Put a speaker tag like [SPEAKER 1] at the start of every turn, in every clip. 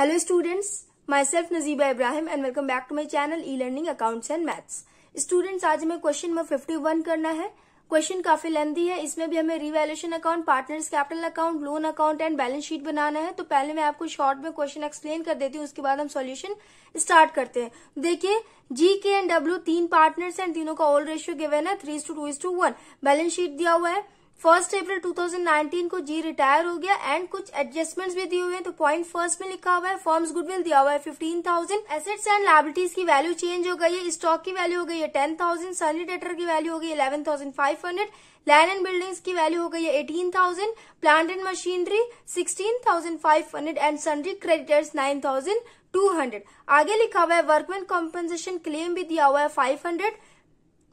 [SPEAKER 1] Hello students, myself Nazeeba Ibrahim and welcome back to my channel e-learning accounts and maths. Students, आज हमें question number 51 करना है. Question काफी lengthy है. इसमें भी हमें revaluation account, partners capital account, loan account and balance sheet बनाना है. तो पहले मैं आपको शॉर्ट में क्वेश्चन एक्सप्लेन कर देती हूँ, उसके बाद हम सॉल्यूशन स्टार्ट करते हैं. देखिए, जी, के एंड डब्ल्यू तीन पार्टनर्स हैं, तीनों का ओल्ड रेशियो गिवन है 3:2:1. बैलेंस शीट दिया हुआ है. 1 अप्रैल 2019 को जी रिटायर हो गया एंड कुछ एडजस्टमेंट्स भी दिए हुए हैं. तो पॉइंट फर्स्ट में लिखा हुआ है फर्म्स गुडविल दिया हुआ है 15,000. एसेट्स एंड लायबिलिटीज की वैल्यू चेंज हो गई है. स्टॉक की वैल्यू हो गई है 10,000. सनी डेटर की वैल्यू हो गई है 11,500. लैंड एंड बिल्डिंग्स की वैल्यू हो गई है 18,000. Plant and machinery 16,500 and sundry creditors 9,200. आगे लिखा हुआ है वर्कमैन कॉम्पेंसेशन क्लेम भी दिया हुआ है 500.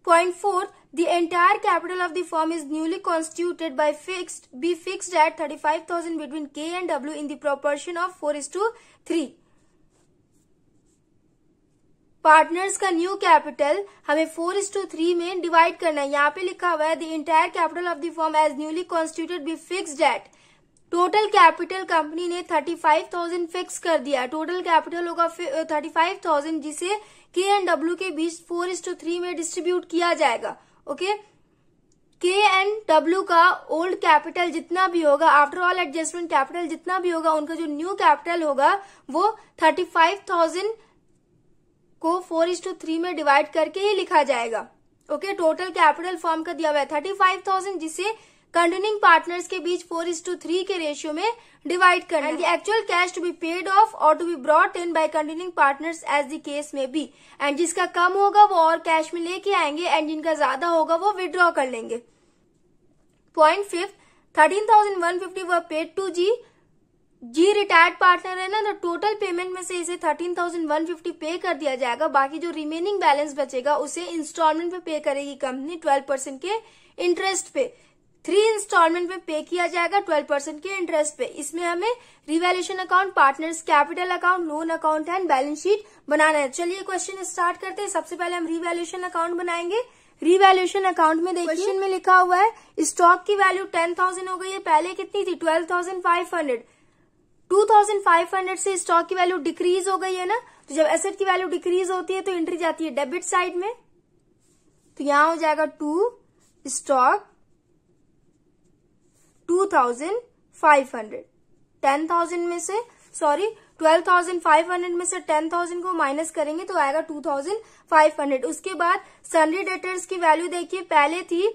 [SPEAKER 1] Point 4. The entire capital of the firm is newly constituted be fixed at 35,000 between K and W in the proportion of 4:3. Partners का new capital हमें 4:3 में डिवाइड करना है. यहाँ पे लिखा हुआ है the entire capital of the firm as newly constituted be fixed at. Total capital company ने 35,000 फिक्स कर दिया. टोटल कैपिटल होगा 35,000 जिसे के एंड डब्ल्यू के बीच 4:3 में डिस्ट्रीब्यूट किया जाएगा. ओके, के एंड डब्ल्यू का ओल्ड कैपिटल जितना भी होगा, आफ्टर ऑल एडजस्टमेंट कैपिटल जितना भी होगा, उनका जो न्यू कैपिटल होगा वो 35,000 को 4:3 में डिवाइड करके ही लिखा जाएगा. ओके, टोटल कैपिटल फर्म का दिया हुआ है 35,000 जिसे कंटिन्यूइंग पार्टनर्स के बीच 4:3 के रेशियो में डिवाइड करना है. And the actual cash to be paid off और to be brought in by continuing partners as the case में बी. एंड जिसका कम होगा वो और कैश में लेके आएंगे एंड जिनका ज्यादा होगा वो विड्रॉ कर लेंगे. Point 5. 13,150 were paid to G. G retired partner है ना, तो टोटल पेमेंट में से इसे 13,150 पे कर दिया जाएगा. बाकी जो रिमेनिंग बैलेंस बचेगा उसे इंस्टॉलमेंट पे पे करेगी कंपनी 12% के इंटरेस्ट पे. 3 इंस्टॉलमेंट में पे किया जाएगा 12% के इंटरेस्ट पे. इसमें हमें revaluation account, partners capital account, loan account and balance sheet बनाना है. चलिए क्वेश्चन स्टार्ट करते हैं. सबसे पहले हम रिवैल्यूएशन अकाउंट बनाएंगे. रिवैल्यूएशन अकाउंट में देखिए क्वेश्चन में लिखा हुआ है स्टॉक की वैल्यू 10,000 हो गई है. पहले कितनी थी? 12,500. 2,500 से स्टॉक की वैल्यू डिक्रीज हो गई है ना. तो जब एसेट की वैल्यू डिक्रीज होती है तो एंट्री जाती है डेबिट साइड में. तो यहां हो जाएगा टू स्टॉक 2,500. 10,000 में से 12,500 में से 10,000 को माइनस करेंगे तो आएगा 2,500. उसके बाद सन्ड्री डेटर्स की वैल्यू देखिए, पहले थी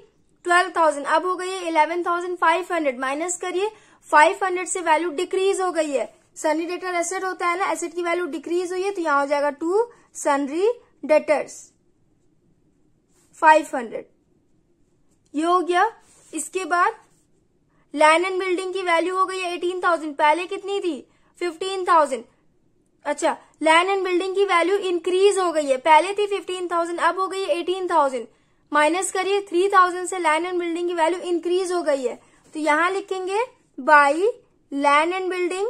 [SPEAKER 1] 12,000, अब हो गई है 11,500. माइनस करिए, 500 से वैल्यू डिक्रीज हो गई है. सन्ड्री डेटर एसेट होता है ना, एसेट की वैल्यू डिक्रीज हुई है तो यहां हो जाएगा टू सन्ड्री डेटर्स 500. ये हो गया. इसके बाद लैंड एंड बिल्डिंग की वैल्यू हो गई है 18,000. पहले कितनी थी? 15,000. अच्छा, लैंड एंड बिल्डिंग की वैल्यू इंक्रीज हो गई है. पहले थी 15,000, अब हो गई है 18,000. माइनस करिए, 3,000 से लैंड एंड बिल्डिंग की वैल्यू इंक्रीज हो गई है. तो यहां लिखेंगे बाई लैंड एंड बिल्डिंग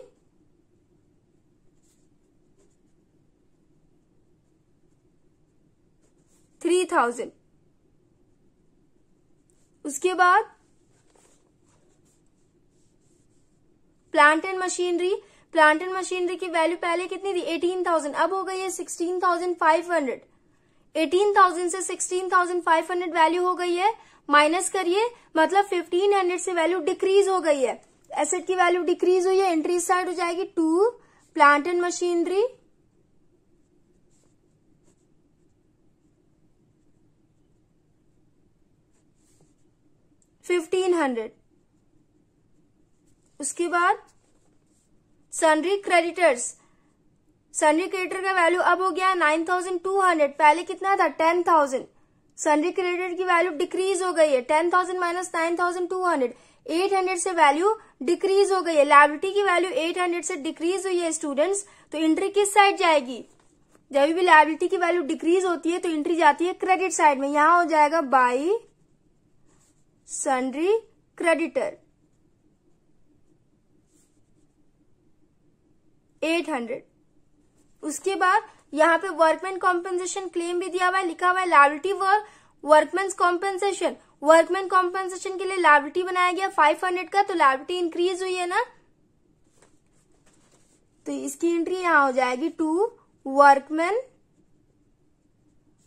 [SPEAKER 1] $3,000. उसके बाद plant and machinery. Plant and machinery की वैल्यू पहले कितनी थी? 18,000, अब हो गई है 16,500. 18,000 से 16,500 वैल्यू हो गई है. माइनस करिए, मतलब 1,500 से वैल्यू डिक्रीज हो गई है. एसेट की वैल्यू डिक्रीज हुई है, एंट्री साइड हो जाएगी टू प्लांट एंड मशीनरी 1,500. उसके बाद सन्ड्री क्रेडिटर्स. सन्ड्री क्रेडिटर का वैल्यू अब हो गया 9,200. पहले कितना था? 10,000. सन्ड्री क्रेडिटर की वैल्यू डिक्रीज हो गई है. 10,000 माइनस 9,200. 800 से वैल्यू डिक्रीज हो गई है. लायबिलिटी की वैल्यू 800 से डिक्रीज हुई है स्टूडेंट्स. तो एंट्री किस साइड जाएगी? जब भी लायबिलिटी की वैल्यू डिक्रीज होती है तो एंट्री जाती है क्रेडिट साइड में. यहां हो जाएगा बाई सन्ड्री क्रेडिटर 800. उसके बाद यहाँ पे वर्कमैन कॉम्पेंसेशन क्लेम भी दिया हुआ है, लिखा हुआ है liability workman compensation. Workman compensation के लिए लायबिलिटी बनाया गया 500 का, तो लायबिलिटी इंक्रीज हुई है ना, तो इसकी एंट्री यहां हो जाएगी to workman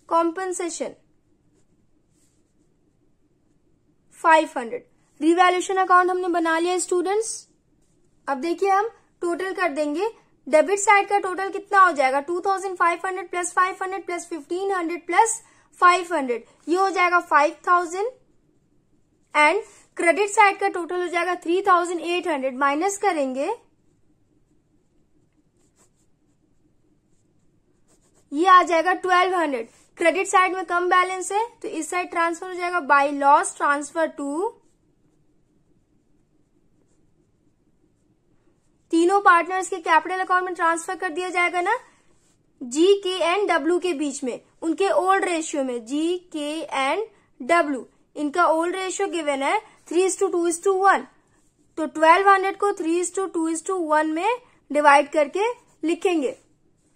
[SPEAKER 1] compensation 500। Revaluation account हमने बना लिया स्टूडेंट्स। अब देखिए हम टोटल कर देंगे। डेबिट साइड का टोटल कितना हो जाएगा 2500 प्लस 500 प्लस 1500 प्लस 500, ये हो जाएगा 5000। एंड क्रेडिट साइड का टोटल हो जाएगा 3800, माइनस करेंगे ये आ जाएगा 1200। क्रेडिट साइड में कम बैलेंस है तो इस साइड ट्रांसफर हो जाएगा बाय लॉस ट्रांसफर टू तीनों पार्टनर्स के कैपिटल अकाउंट में ट्रांसफर कर दिया जाएगा ना, जी के एंड डब्ल्यू के बीच में, उनके ओल्ड रेशियो में। जी के एंड डब्ल्यू इनका ओल्ड रेशियो गिवन है 3:2:1, तो 1200 को 3:2:1 में डिवाइड करके लिखेंगे।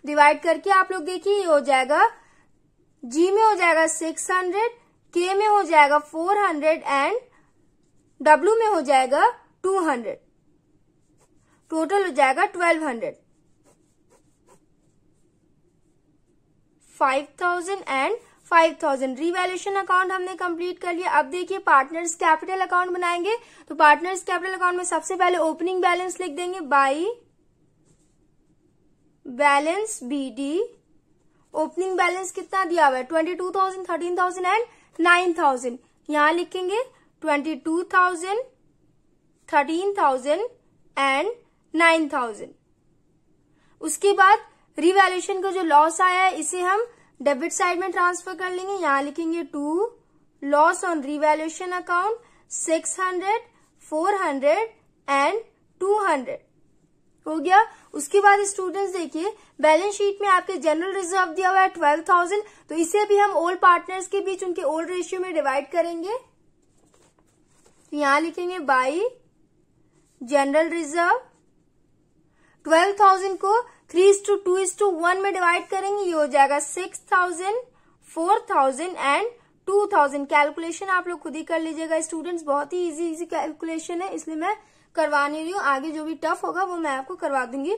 [SPEAKER 1] डिवाइड करके आप लोग देखिए ये हो जाएगा, जी में हो जाएगा 600, के में हो जाएगा 400 एंड डब्ल्यू में हो जाएगा 200। टोटल हो जाएगा 1200। 5000 एंड 5000। रिवैल्यूएशन अकाउंट हमने कंप्लीट कर लिया। अब देखिए पार्टनर्स कैपिटल अकाउंट बनाएंगे। तो पार्टनर्स कैपिटल अकाउंट में सबसे पहले ओपनिंग बैलेंस लिख देंगे by balance BD. Opening balance कितना दिया हुआ है 22,000, 13,000 एंड 9,000। यहां लिखेंगे 22,000, 13,000 एंड 9,000। उसके बाद रिवैल्यूएशन का जो लॉस आया है इसे हम डेबिट साइड में ट्रांसफर कर लेंगे। यहां लिखेंगे to loss on revaluation account 600, 400 and 200 हो गया। उसके बाद स्टूडेंट्स देखिए बैलेंस शीट में आपके जनरल रिजर्व दिया हुआ है 12,000, तो इसे भी हम ओल्ड पार्टनर्स के बीच उनके ओल्ड रेशियो में डिवाइड करेंगे। यहां लिखेंगे बाई जनरल रिजर्व 12,000 को 3:2:1 में डिवाइड करेंगे, ये हो जाएगा 6,000, 4,000 एंड 2,000। कैलकुलेशन आप लोग खुद ही कर लीजिएगा स्टूडेंट्स, बहुत ही इजी कैलकुलेशन है, इसलिए मैं करवा नहीं रही हूँ। आगे जो भी टफ होगा वो मैं आपको करवा दूंगी।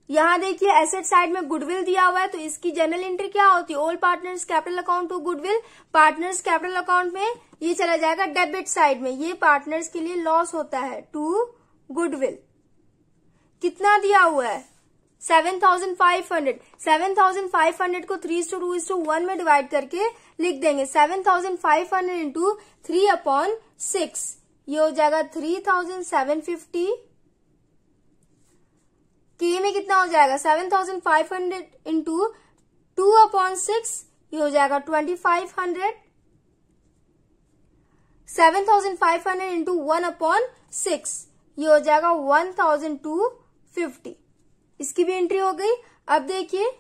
[SPEAKER 1] यहां देखिए एसेट साइड में गुडविल दिया हुआ है, तो इसकी जनरल एंट्री क्या होती है old partners capital account to goodwill. Partners capital account में ये चला जाएगा डेबिट साइड में, ये पार्टनर्स के लिए लॉस होता है टू गुडविल। कितना दिया हुआ है 7,500। 7,500 को 3:2:1 में डिवाइड करके लिख देंगे। 7,500 इंटू 3/6, ये हो जाएगा 3,750। के में कितना हो जाएगा 7,500 इंटू 2/6, ये हो जाएगा 2,500। 7,500 इंटू 1/6, ये हो जाएगा 1,250। इसकी भी एंट्री हो गई। अब देखिए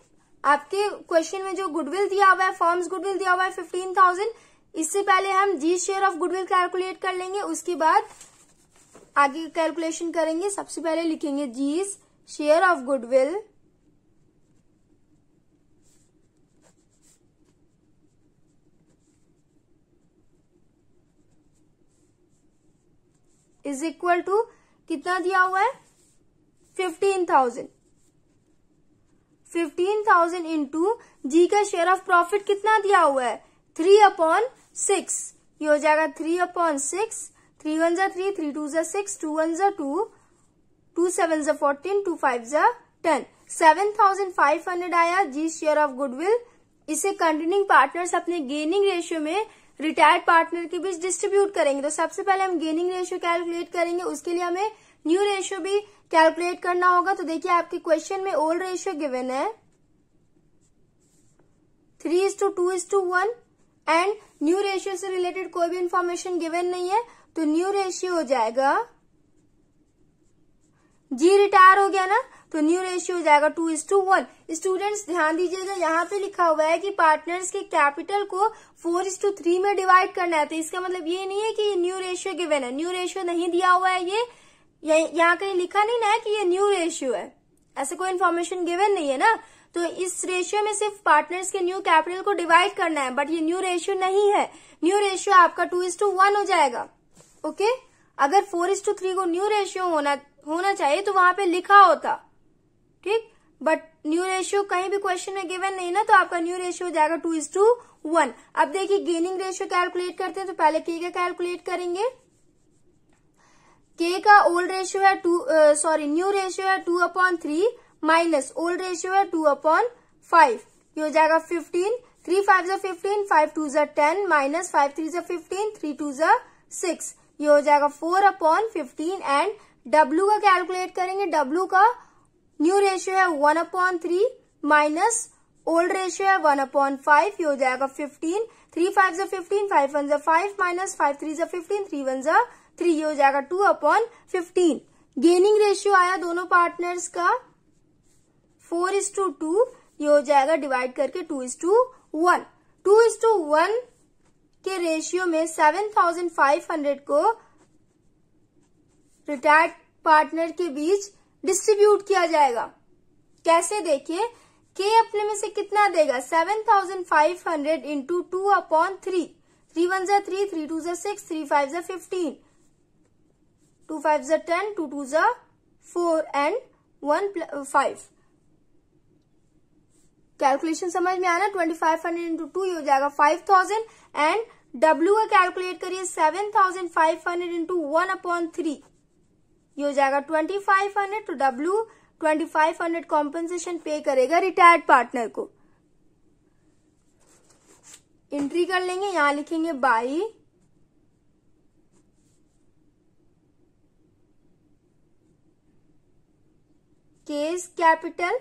[SPEAKER 1] आपके क्वेश्चन में जो गुडविल दिया हुआ है, फर्म्स गुडविल दिया हुआ है 15,000। इससे पहले हम जी शेयर ऑफ गुडविल कैलकुलेट कर लेंगे, उसके बाद आगे कैलकुलेशन करेंगे। सबसे पहले लिखेंगे G share of goodwill is equal to कितना दिया हुआ है 15,000। 15,000 इंटू जी का शेयर ऑफ प्रॉफिट कितना दिया हुआ है 3/6, ये हो जाएगा 3/6। 3 1 3, 3 2 6, 2 1 2, 2 7 14, 2 5 10। 7,500 आया जी शेयर ऑफ गुडविल। इसे कंटिन्यूइंग पार्टनर्स अपने गेनिंग रेशियो में रिटायर्ड पार्टनर के बीच डिस्ट्रीब्यूट करेंगे। तो सबसे पहले हम गेनिंग रेशियो कैलकुलेट करेंगे, उसके लिए हमें न्यू रेशियो भी कैलकुलेट करना होगा। तो देखिए आपके क्वेश्चन में ओल्ड रेशियो गिवन है 3:2:1 एंड न्यू रेशियो से रिलेटेड कोई भी इंफॉर्मेशन गिवन नहीं है, तो न्यू रेशियो हो जाएगा, जी रिटायर हो गया ना, तो न्यू रेशियो हो जाएगा 2:1। स्टूडेंट्स ध्यान दीजिएगा, यहाँ पे लिखा हुआ है कि पार्टनर्स के कैपिटल को 4:3 में डिवाइड करना है, तो इसका मतलब ये नहीं है कि ये न्यू रेशियो गिवन है। न्यू रेशियो नहीं दिया हुआ है, ये यहाँ कहीं लिखा नहीं ना है कि ये न्यू रेशियो है, ऐसे कोई इन्फॉर्मेशन गिवन नहीं है ना। तो इस रेशियो में सिर्फ पार्टनर्स के न्यू कैपिटल को डिवाइड करना है, बट ये न्यू रेशियो नहीं है। न्यू रेशियो आपका 2:1 हो जाएगा। ओके, अगर 4:3 को न्यू रेशियो होना चाहिए तो वहां पे लिखा होता, ठीक। बट न्यू रेशियो कहीं भी क्वेश्चन में गिवन नहीं ना, तो आपका न्यू रेशियो हो जाएगा 2:1। अब देखिए गेनिंग रेशियो कैलकुलेट करते हैं, तो पहले के का कैलकुलेट करेंगे। के का ओल्ड रेशियो है न्यू रेशियो है 2/3 माइनस ओल्ड रेशियो है 2/5। ये हो जाएगा 15, 3 5 जा 15, 5 2 जा 10 माइनस 5 3 जा 15, 3 2 जा 6। ये हो जाएगा 4/15। एंड W का कैलकुलेट करेंगे। W का न्यू रेशियो है 1/3 माइनस ओल्ड रेशियो है 1/5। ये हो जाएगा 15, 3 5 जा 15, 5 1 जा 5 माइनस 5 3 जा 15, 3 1 जा 3। ये हो जाएगा 2/15। गेनिंग रेशियो आया दोनों पार्टनर्स का 4:2। ये हो जाएगा डिवाइड करके 2:1। 2:1 के रेशियो में 7,500 को रिटायर्ड पार्टनर के बीच डिस्ट्रीब्यूट किया जाएगा। कैसे देखिए, के अपने में से कितना देगा, 7,500 इंटू 2/3। 3 1 जा 3, 3 2 जा 6, 3 5 जा 15, 2 5 जा 10, 2 2 जा 4 एंड 1 5। कैलकुलेशन समझ में आना। 2500 इंटू 2 ये हो जाएगा 5000। एंड W का कैलकुलेट करिए 7,500 इंटू 1/3 ये हो जाएगा 2500। तो W 2500 कॉम्पेंसेशन पे करेगा रिटायर्ड पार्टनर को। एंट्री कर लेंगे, यहां लिखेंगे बाई केस कैपिटल।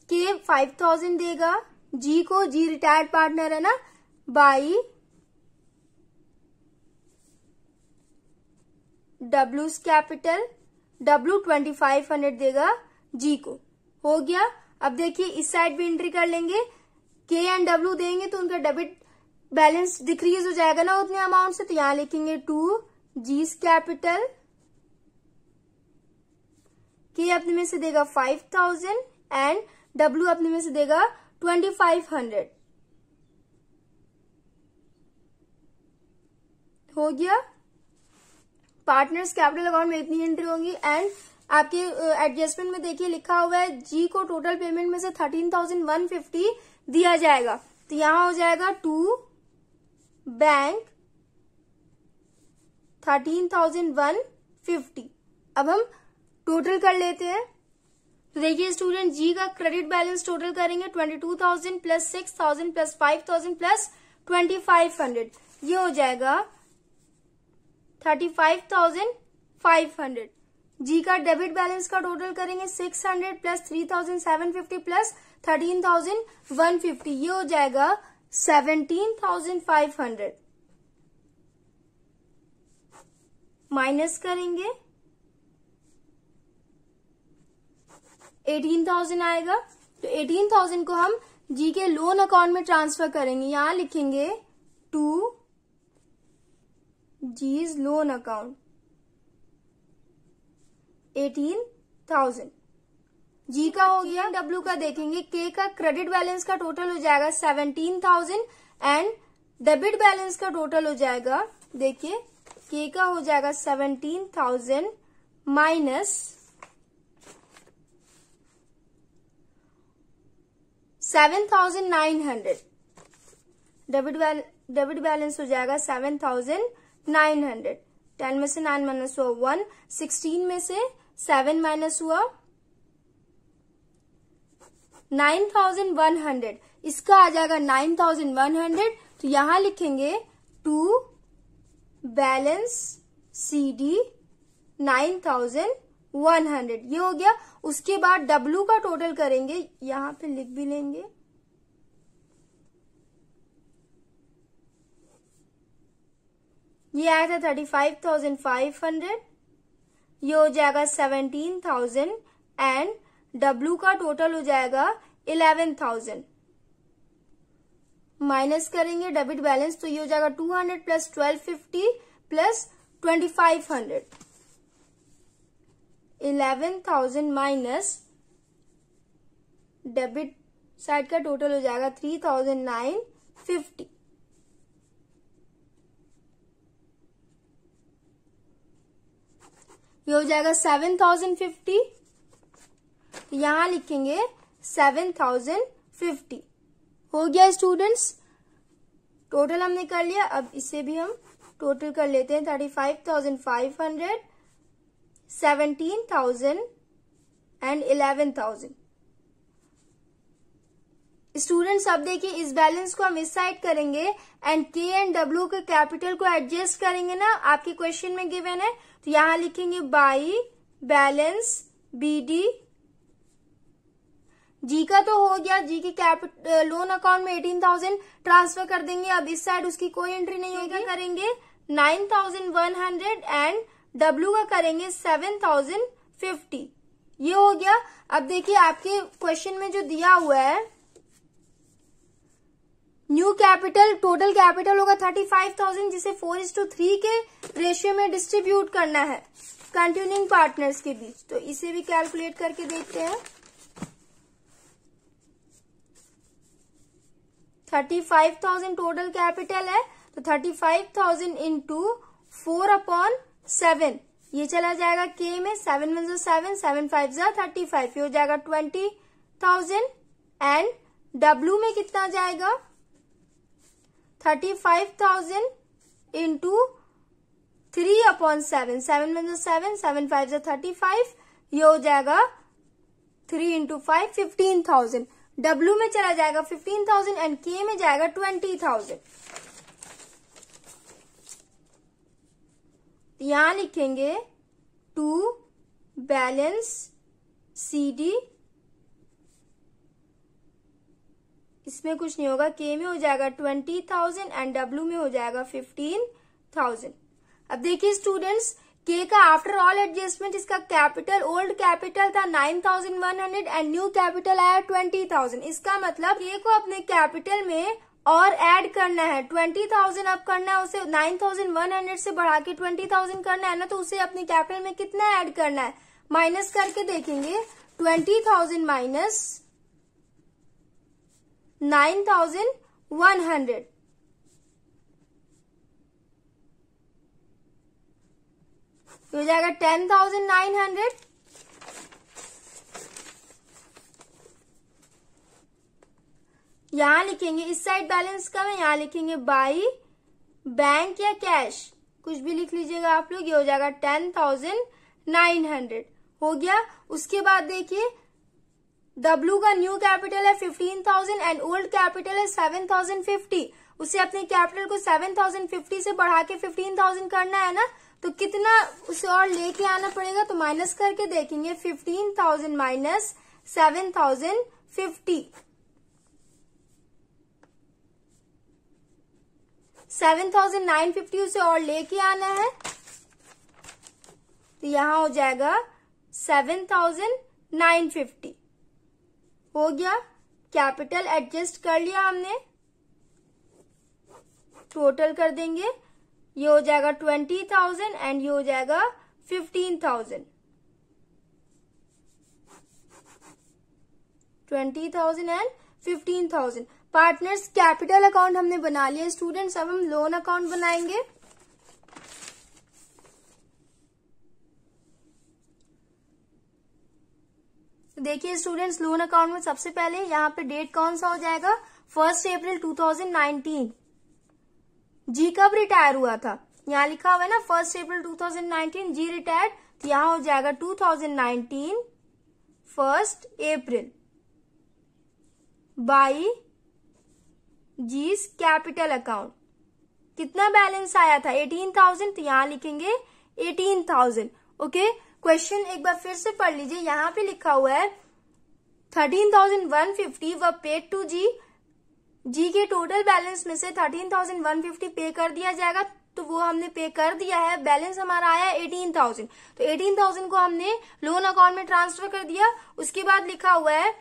[SPEAKER 1] के 5000 देगा, जी को, जी रिटायर्ड पार्टनर है ना, बाई डब्ल्यूज कैपिटल। डब्ल्यू 2500 देगा जी को। हो गया। अब देखिए इस साइड भी एंट्री कर लेंगे। के एंड डब्ल्यू देंगे तो उनका डेबिट बैलेंस डिक्रीज हो जाएगा ना उतने अमाउंट से, तो यहां लिखेंगे 2 जीज कैपिटल। के अपने में से देगा 5000 एंड W अपने में से देगा 2500। हो गया। पार्टनर्स कैपिटल अकाउंट में इतनी एंट्री होंगी। एंड आपके एडजस्टमेंट में देखिए लिखा हुआ है जी को टोटल पेमेंट में से 13,150 दिया जाएगा, तो यहां हो जाएगा टू बैंक 13,150। अब हम टोटल कर लेते हैं। तो देखिए स्टूडेंट, जी का क्रेडिट बैलेंस टोटल करेंगे 22,000 प्लस 6,000 प्लस 5,000 प्लस 2,500। ये हो जाएगा 35,500। जी का डेबिट बैलेंस का टोटल करेंगे 600 प्लस 3,750 प्लस 13,150। ये हो जाएगा 17,500। माइनस करेंगे 18,000 आएगा। तो 18,000 को हम जी के लोन अकाउंट में ट्रांसफर करेंगे। यहां लिखेंगे टू जीज लोन अकाउंट 18,000। जी का हो गया। डब्ल्यू का देखेंगे, के का क्रेडिट बैलेंस का टोटल हो जाएगा 17,000 एंड डेबिट बैलेंस का टोटल हो जाएगा, देखिए के का हो जाएगा 17,000 माइनस 7,900। डेबिट बैलेंस हो जाएगा 7,900। 10 में से 9 माइनस हुआ 1, 16 में से 7 माइनस हुआ 9,100। इसका आ जाएगा 9,100। तो यहां लिखेंगे टू बैलेंस CD 9,100। ये हो गया। उसके बाद W का टोटल करेंगे, यहां पे लिख भी लेंगे। ये आया था 35,500। ये हो जाएगा 17,000 एंड W का टोटल हो जाएगा 11,000। माइनस करेंगे डेबिट बैलेंस, तो ये हो जाएगा 200 plus 1250 plus 2,500। 11,000 minus debit side का टोटल हो जाएगा 3,950। ये हो जाएगा 7050, यहां लिखेंगे 7050। हो गया स्टूडेंट्स, टोटल हमने कर लिया। अब इसे भी हम टोटल कर लेते हैं। 35,500, 17,000 एंड 11,000। स्टूडेंट्स अब देखिए इस बैलेंस को हम इस साइड करेंगे एंड के एंड डब्ल्यू के कैपिटल को एडजस्ट करेंगे ना, आपके क्वेश्चन में गिवन है। तो यहां लिखेंगे बाई बैलेंस बीडी। जी का तो हो गया, जी की कैपिटल लोन अकाउंट में 18,000 ट्रांसफर कर देंगे। अब इस साइड उसकी कोई एंट्री नहीं होगी, करेंगे 9,100 एंड डब्ल्यू का करेंगे 7,050। ये हो गया। अब देखिए आपके क्वेश्चन में जो दिया हुआ है न्यू कैपिटल, टोटल कैपिटल होगा 35,000, जिसे 4:3 के रेशियो में डिस्ट्रीब्यूट करना है कंटिन्यूइंग पार्टनर्स के बीच। तो इसे भी कैलकुलेट करके देखते हैं। 35,000 टोटल कैपिटल है, तो 35,000 इंटू 4/7, ये चला जाएगा के में। 7 1 7, 7 5 35, ये हो जाएगा 20,000 एंड डब्ल्यू में कितना जाएगा 35,000 इंटू 3/7, 7 1 7, 7 5 35, ये हो जाएगा 3 इंटू 5 15,000। डब्ल्यू में चला जाएगा 15,000 एंड के में जाएगा 20,000। यहां लिखेंगे टू बैलेंस सीडी, इसमें कुछ नहीं होगा, के में हो जाएगा 20,000 एंड डब्ल्यू में हो जाएगा 15,000। अब देखिए स्टूडेंट्स के का आफ्टर ऑल एडजस्टमेंट इसका कैपिटल, ओल्ड कैपिटल था 9,100 एंड न्यू कैपिटल आया 20,000। इसका मतलब के को अपने कैपिटल में और ऐड करना है 20,000 अब करना है उसे, 9,100 से बढ़ा के 20,000 करना है ना, तो उसे अपने कैपिटल में कितना ऐड करना है माइनस करके देखेंगे। 20,000 माइनस 9,100, हो जाएगा 10,900। यहां लिखेंगे इस साइड बैलेंस कम है, यहां लिखेंगे बाई बैंक या कैश, कुछ भी लिख लीजिएगा आप लोग। ये हो जाएगा 10,900। हो गया। उसके बाद देखिए डब्ल्यू का न्यू कैपिटल है 15,000 एंड ओल्ड कैपिटल है 7,050। उसे अपने कैपिटल को 7,050 से बढ़ा के 15,000 करना है ना, तो कितना उसे और लेके आना पड़ेगा, तो माइनस करके देखेंगे। 15,000 माइनस 7,050, 7,950 उसे और लेके आना है, तो यहां हो जाएगा 7,950। हो गया। कैपिटल एडजस्ट कर लिया हमने, टोटल कर देंगे। ये हो जाएगा 20,000 एंड ये हो जाएगा 15,000। 20,000 एंड 15,000। पार्टनर्स कैपिटल अकाउंट हमने बना लिया स्टूडेंट्स। अब हम लोन अकाउंट बनाएंगे। देखिए स्टूडेंट्स लोन अकाउंट में सबसे पहले यहाँ पे डेट कौन सा हो जाएगा, 1 अप्रैल 2019। जी कब रिटायर हुआ था, यहाँ लिखा हुआ है ना 1 अप्रैल 2019 जी रिटायर्ड, तो यहाँ हो जाएगा 2019 1 अप्रैल बाई जीस कैपिटल अकाउंट। कितना बैलेंस आया था 18,000, तो यहाँ लिखेंगे 18,000। ओके। क्वेश्चन एक बार फिर से पढ़ लीजिए। यहाँ पे लिखा हुआ है 13,150 व पेड टू जी। जी के टोटल बैलेंस में से 13,150 पे कर दिया जाएगा, तो वो हमने पे कर दिया है। बैलेंस हमारा आया 18,000, तो 18,000 को हमने लोन अकाउंट में ट्रांसफर कर दिया। उसके बाद लिखा हुआ है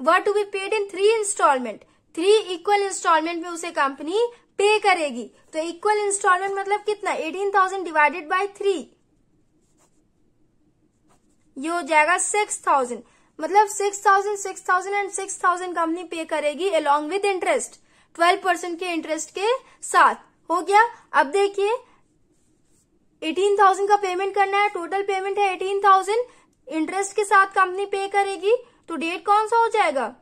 [SPEAKER 1] were to be paid in 3 installment, 3 equal installment में उसे कंपनी पे करेगी। तो इक्वल इंस्टॉलमेंट मतलब कितना, 18,000 डिवाइडेड बाय 3, ये हो जाएगा 6,000। मतलब 6,000, 6,000 एंड 6,000 कंपनी पे करेगी अलोंग विद इंटरेस्ट, 12% के इंटरेस्ट के साथ। हो गया। अब देखिए 18,000 का पेमेंट करना है, टोटल पेमेंट है 18,000, इंटरेस्ट के साथ कंपनी पे करेगी। तो डेट कौन सा हो जाएगा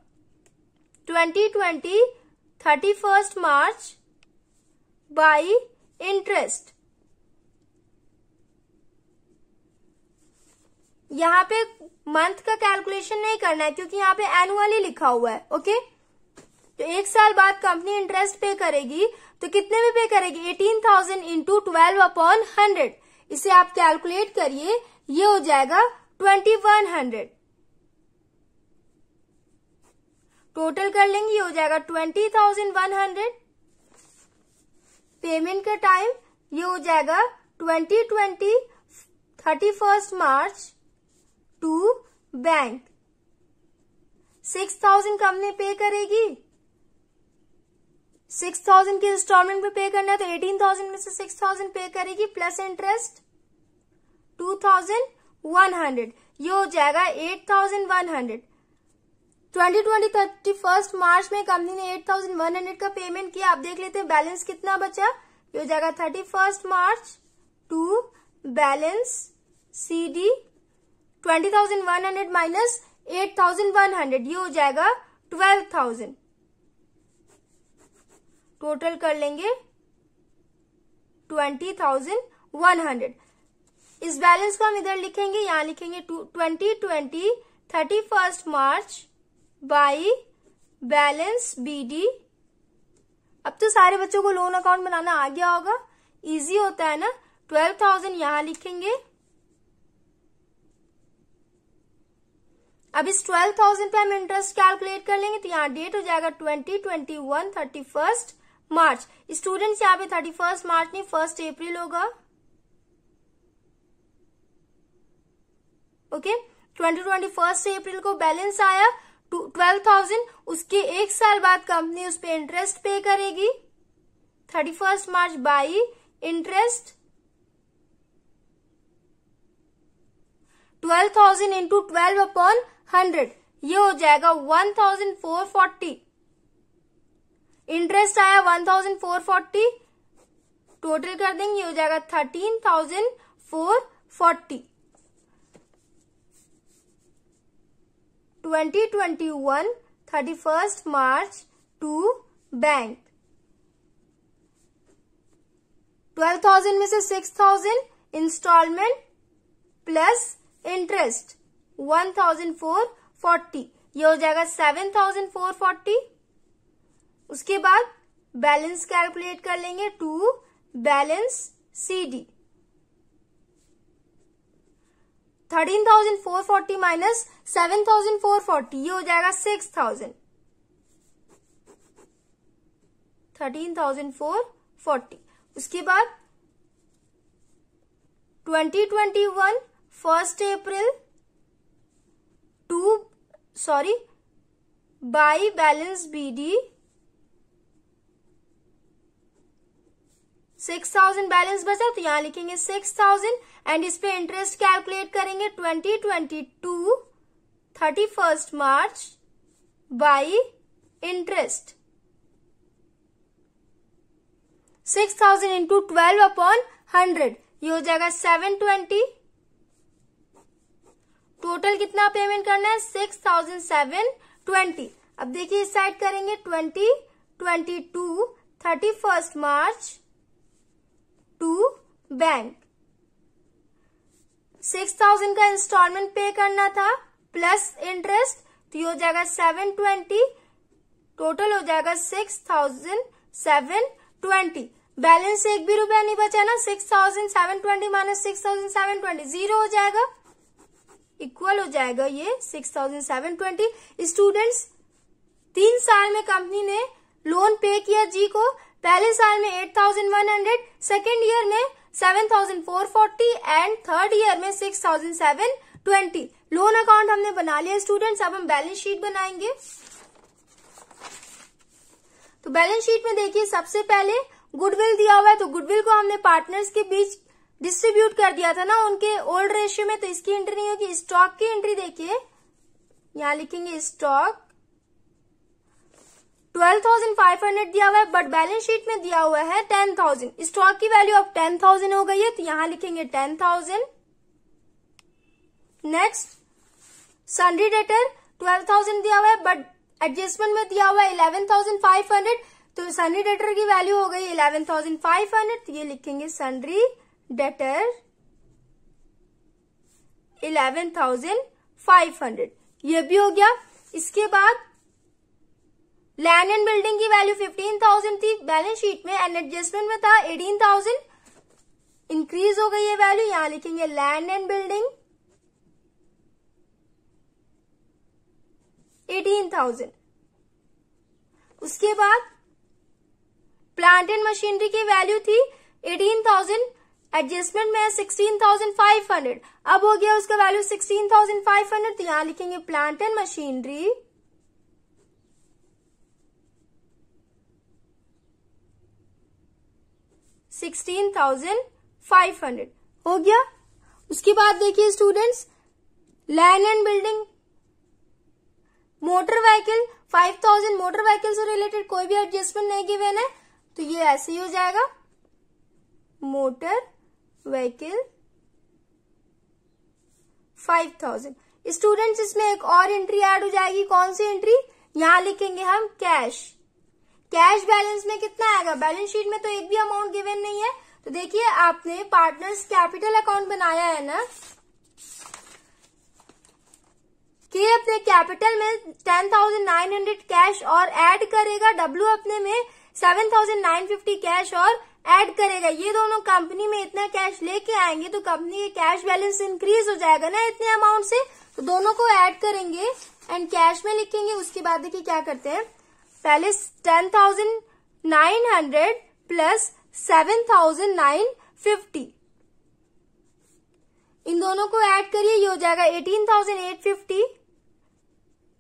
[SPEAKER 1] 2020 31 मार्च बाई इंटरेस्ट। यहाँ पे मंथ का कैलकुलेशन नहीं करना है क्योंकि यहाँ पे एनुअली लिखा हुआ है। ओके, तो एक साल बाद कंपनी इंटरेस्ट पे करेगी तो कितने में पे करेगी 18,000 इंटू 12/100। इसे आप कैलकुलेट करिए, ये हो जाएगा 2100। टोटल कर लेंगे, ये हो जाएगा 20,100। पेमेंट का टाइम ये हो जाएगा 2020 31 मार्च टू बैंक। 6,000 कंपनी पे करेगी, 6,000 की इंस्टॉलमेंट पे करना है तो 18,000 में से 6,000 पे करेगी प्लस इंटरेस्ट 2,100। ये हो जाएगा 8,100। 2020 31 मार्च में कंपनी ने 8,100 का पेमेंट किया। आप देख लेते हैं बैलेंस कितना बचा। ये हो जाएगा 31 March two balance CD 20,100 minus 8,100, ये हो जाएगा 12,000। टोटल कर लेंगे 20,100। इस बैलेंस को हम इधर लिखेंगे, यहां लिखेंगे 2020 31 मार्च बाई बैलेंस BD। अब तो सारे बच्चों को लोन अकाउंट बनाना आ गया होगा, इजी होता है ना। 12,000 यहां लिखेंगे। अब इस 12,000 पे हम इंटरेस्ट कैलकुलेट कर लेंगे तो यहाँ डेट हो जाएगा 2021 31 मार्च। स्टूडेंट्स यहाँ पे 31 मार्च नहीं 1 अप्रैल होगा। ओके, 2021 अप्रैल को बैलेंस आया 12,000। उसके एक साल बाद कंपनी उस पे इंटरेस्ट पे करेगी 31 मार्च बाई इंटरेस्ट 12,000 इंटू 12/100, ये हो जाएगा 1,440। इंटरेस्ट आया 1,440, टोटल कर देंगे, ये हो जाएगा 13,440। 2021 31 मार्च टू बैंक। 12,000 में से 6,000 इंस्टॉलमेंट प्लस इंटरेस्ट 1,440, ये हो जाएगा 7,440। उसके बाद बैलेंस कैलकुलेट कर लेंगे टू बैलेंस CD 13,440 माइनस 7,440, ये हो जाएगा 6,000। 13,440। उसके बाद 2021 1 अप्रैल बाई बैलेंस BD 6,000 बैलेंस बचा तो यहां लिखेंगे 6,000 एंड इस पे इंटरेस्ट कैलकुलेट करेंगे 2022 31 मार्च बाई इंटरेस्ट 6,000 इंटू 12/100, ये हो जाएगा 720। टोटल कितना पेमेंट करना है 6,720। अब देखिए इस साइड करेंगे 2022 31 मार्च टू बैंक। 6,000 का इंस्टॉलमेंट पे करना था प्लस इंटरेस्ट, तो ये हो जाएगा 720। टोटल हो जाएगा 6,720। बैलेंस एक भी रुपया नहीं बचा ना। 6,720 माइनस 6,720 जीरो हो जाएगा, इक्वल हो जाएगा ये 6,720। स्टूडेंट्स 3 साल में कंपनी ने लोन पे किया जी को। पहले साल में 8,100, सेकेंड ईयर में 7,440 एंड थर्ड ईयर में 6,720। लोन अकाउंट हमने बना लिया स्टूडेंट्स। अब हम बैलेंस शीट बनाएंगे। तो बैलेंस शीट में देखिए सबसे पहले गुडविल दिया हुआ है, तो गुडविल को हमने पार्टनर्स के बीच डिस्ट्रीब्यूट कर दिया था ना उनके ओल्ड रेशियो में, तो इसकी एंट्री नहीं होगी। स्टॉक की एंट्री देखिए, यहां लिखेंगे स्टॉक 12,500 दिया हुआ है, बट बैलेंस शीट में दिया हुआ है 10,000। स्टॉक की वैल्यू अब 10,000 हो गई है, तो यहां लिखेंगे 10,000। नेक्स्ट, सन्ड्री डेटर 12,000 दिया हुआ है, बट एडजस्टमेंट में दिया हुआ है 11,500, तो सन्ड्री डेटर की वैल्यू हो गई 11,500, तो ये लिखेंगे सन्ड्री डेटर 11,500, ये भी हो गया। इसके बाद लैंड एंड बिल्डिंग की वैल्यू 15,000 थी बैलेंस शीट में, एंड एडजस्टमेंट में था 18,000, इंक्रीज हो गई ये वैल्यू, यहां लिखेंगे लैंड एंड बिल्डिंग 18,000। उसके बाद प्लांट एंड मशीनरी की वैल्यू थी 18,000, एडजस्टमेंट में 16,500, अब हो गया उसका वैल्यू 16,500, तो यहां लिखेंगे प्लांट एंड मशीनरी 16,500 हो गया। उसके बाद देखिए students, land and building motor vehicle 5,000, motor vehicle से रिलेटेड कोई भी एडजस्टमेंट नहीं गिवन है, तो ये ऐसे ही हो जाएगा मोटर व्हीकल 5,000। स्टूडेंट्स, इसमें एक और एंट्री ऐड हो जाएगी, कौन सी एंट्री, यहां लिखेंगे हम कैश। कैश बैलेंस में कितना आएगा, बैलेंस शीट में तो एक भी अमाउंट गिवन नहीं है, तो देखिए आपने पार्टनर्स कैपिटल अकाउंट बनाया है ना, कि अपने कैपिटल में 10,900 कैश और ऐड करेगा, डब्ल्यू अपने में 7,950 कैश और ऐड करेगा। ये दोनों कंपनी में इतना कैश लेके आएंगे तो कंपनी के कैश बैलेंस इंक्रीज हो जाएगा ना इतने अमाउंट से, तो दोनों को ऐड करेंगे एंड कैश में लिखेंगे। उसके बाद देखिए क्या करते हैं, पहले 10,900 प्लस 7,950, इन दोनों को ऐड करिए, ये हो जाएगा 18,850।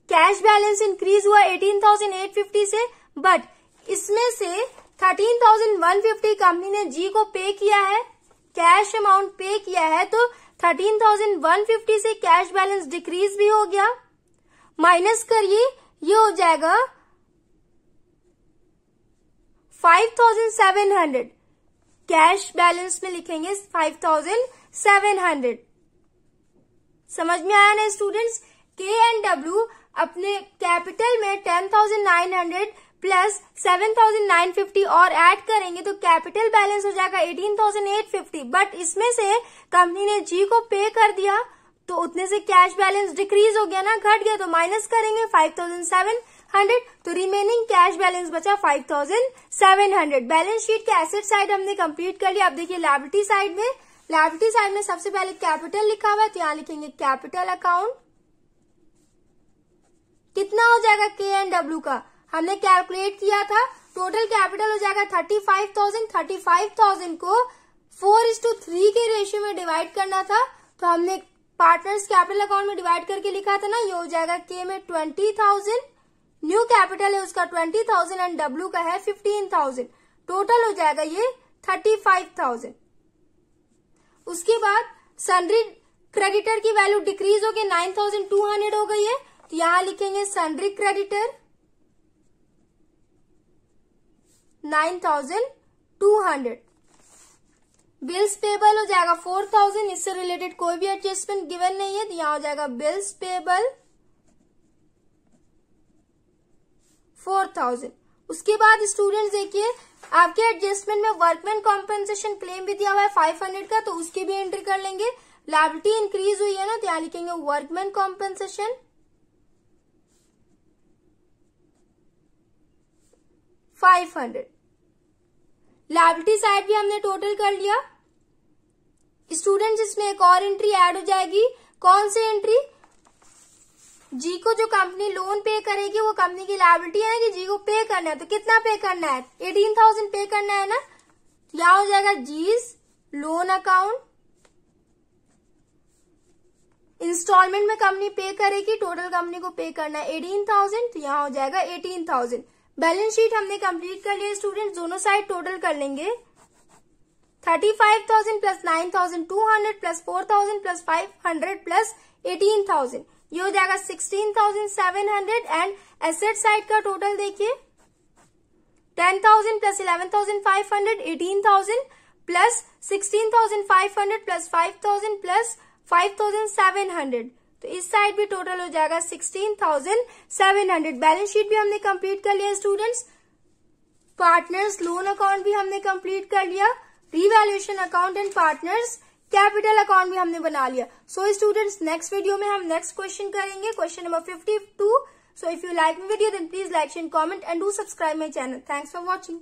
[SPEAKER 1] कैश बैलेंस इंक्रीज हुआ 18,850 से, बट इसमें से 13,150 कंपनी ने जी को पे किया है, कैश अमाउंट पे किया है, तो 13,150 से कैश बैलेंस डिक्रीज भी हो गया। माइनस करिए, ये हो जाएगा 5,700, कैश बैलेंस में लिखेंगे 5,700। समझ में आया ना स्टूडेंट्स, के एंड डब्ल्यू अपने कैपिटल में 10,900 प्लस 7,950 और ऐड करेंगे तो कैपिटल बैलेंस हो जाएगा 18,850, बट इसमें से कंपनी ने जी को पे कर दिया तो उतने से कैश बैलेंस डिक्रीज हो गया ना, घट गया, तो माइनस करेंगे 5,700, तो रिमेनिंग कैश बैलेंस बचा 5,700। बैलेंस शीट के एसेट साइड हमने कंप्लीट कर लिया। अब देखिए लायबिलिटी साइड में सबसे पहले कैपिटल लिखा हुआ है, तो यहां लिखेंगे कैपिटल अकाउंट। कितना हो जाएगा के एंड डब्ल्यू का, हमने कैलकुलेट किया था, टोटल कैपिटल हो जाएगा 35,000। 35,000 को 4:3 के रेशियो में डिवाइड करना था, तो हमने पार्टनर्स कैपिटल अकाउंट में डिवाइड करके लिखा था ना, ये हो जाएगा के में 20,000, न्यू कैपिटल है उसका 20,000 एंड डब्ल्यू का है 15,000, टोटल हो जाएगा ये 35,000। उसके बाद सन्ड्री क्रेडिटर की वैल्यू डिक्रीज होकर 9,200 हो गई है, तो यहां लिखेंगे सन्ड्री क्रेडिटर 9,200। बिल्स पेबल हो जाएगा 4,000, इससे रिलेटेड कोई भी एडजस्टमेंट गिवन नहीं है, तो यहां हो जाएगा बिल्स पेबल 4,000। उसके बाद स्टूडेंट्स देखिए आपके एडजस्टमेंट में वर्कमैन कॉम्पेंसेशन क्लेम भी दिया हुआ है 500 का, तो उसकी भी एंट्री कर लेंगे। लायबिलिटी इंक्रीज हुई है ना, तो यहां लिखेंगे वर्कमैन कॉम्पेंसेशन 500। लायबिलिटी साइड भी हमने टोटल कर लिया। स्टूडेंट्स इसमें एक और एंट्री ऐड हो जाएगी, कौन सी एंट्री, जी को जो कंपनी लोन पे करेगी वो कंपनी की लायबिलिटी है कि जी को पे करना है, तो कितना पे करना है, 18,000 पे करना है ना, यहां हो जाएगा जीज लोन अकाउंट। इंस्टॉलमेंट में कंपनी पे करेगी, टोटल कंपनी को पे करना है 18,000, तो यहां हो जाएगा 18,000। बैलेंस शीट हमने कंप्लीट कर लिया स्टूडेंट, दोनों साइड टोटल कर लेंगे 35,000 प्लस 9,200 प्लस 4,000 प्लस 500 प्लस 18,000, ये हो जाएगा 16,700। एंड एसेट साइड का टोटल देखिए 10,000 plus 11,500, 18,000 plus 16,500 plus 5,000 plus 5,700. तो इस साइड भी टोटल हो जाएगा 16,700. बैलेंस शीट भी हमने कंप्लीट कर लिया स्टूडेंट्स. पार्टनर्स लोन अकाउंट भी हमने कंप्लीट कर लिया. Revaluation account and partners capital account भी हमने बना लिया. सो स्टूडेंट्स, नेक्स्ट वीडियो में हम नेक्स्ट क्वेश्चन करेंगे, question number 52. So if you like my video, then please like, share, comment and do subscribe my channel. Thanks for watching.